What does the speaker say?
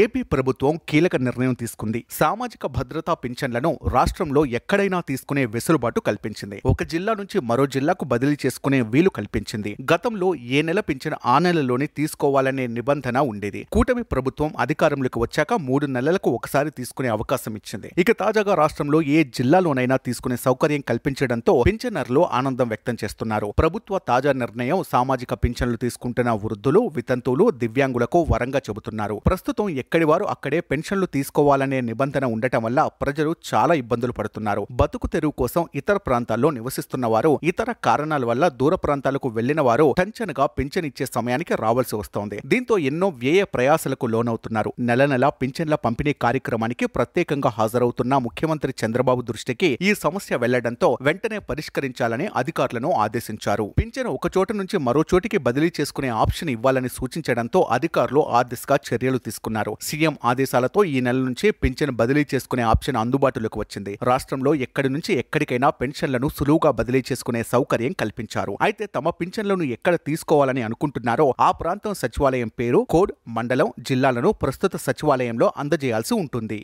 AP ప్రభుత్వం కీలక నిర్ణయం తీసుకుంది. సామాజిక భద్రతా పింఛన్లను రాష్ట్రంలో ఎక్కడైనా తీసుకునే వెసులుబాటు కల్పించింది. ఒక జిల్లా నుంచి మరో జిల్లాకు బదిలీ చేసుకునే వీలు కల్పించింది. గతంలో ఏ నెల పింఛన్ ఆ నెలలోనే తీసుకోవాలనే నిబంధన ఉండేది. కూటమి ప్రభుత్వం అధికారంలోకి వచ్చాక 3 నెలలకు ఒకసారి తీసుకునే అవకాశం ఇచ్చింది. ఇక తాజాగా రాష్ట్రంలో ఏ జిల్లాలోనైనా తీసుకునే సౌకర్యం కల్పించడంతో పింఛనర్లు ఆనందం వ్యక్తం చేస్తున్నారు. ప్రభుత్వ తాజా నిర్ణయం సామాజిక పింఛన్లు తీసుకుంటున్న వృద్ధులు, వితంతువులు, దివ్యాంగులకు వరంగా చెబుతున్నారు. ప్రస్తుతం ఎక్కడి వారు అక్కడే పెన్షన్లు తీసుకోవాలనే నిబంధన ఉండటం వల్ల ప్రజలు చాలా ఇబ్బందులు పడుతున్నారు. బతుకు తెరువు కోసం ఇతర ప్రాంతాల్లో నివసిస్తున్న వారు, ఇతర కారణాల వల్ల దూర ప్రాంతాలకు వెళ్లిన వారు టంచనగా పింఛన్ ఇచ్చే సమయానికి రావాల్సి వస్తోంది. దీంతో ఎన్నో వ్యయ ప్రయాసలకు లోనవుతున్నారు. నెల నెలా పింఛన్ల పంపిణీ కార్యక్రమానికి ప్రత్యేకంగా హాజరవుతున్న ముఖ్యమంత్రి చంద్రబాబు దృష్టికి ఈ సమస్య వెళ్లడంతో వెంటనే పరిష్కరించాలని అధికారులను ఆదేశించారు. పింఛను ఒక చోట నుంచి మరో చోటికి బదిలీ చేసుకునే ఆప్షన్ ఇవ్వాలని సూచించడంతో అధికారులు ఆ దిశగా చర్యలు తీసుకున్నారు. సీఎం ఆదేశాలతో ఈ నెల నుంచి పింఛన్ బదిలీ చేసుకునే ఆప్షన్ అందుబాటులోకి వచ్చింది. రాష్ట్రంలో ఎక్కడి నుంచి ఎక్కడికైనా పెన్షన్లను సులువుగా బదిలీ చేసుకునే సౌకర్యం కల్పించారు. అయితే తమ పింఛన్లను ఎక్కడ తీసుకోవాలని అనుకుంటున్నారో ఆ ప్రాంతం సచివాలయం పేరు, కోడ్, మండలం, జిల్లాలను ప్రస్తుత సచివాలయంలో అందజేయాల్సి ఉంటుంది.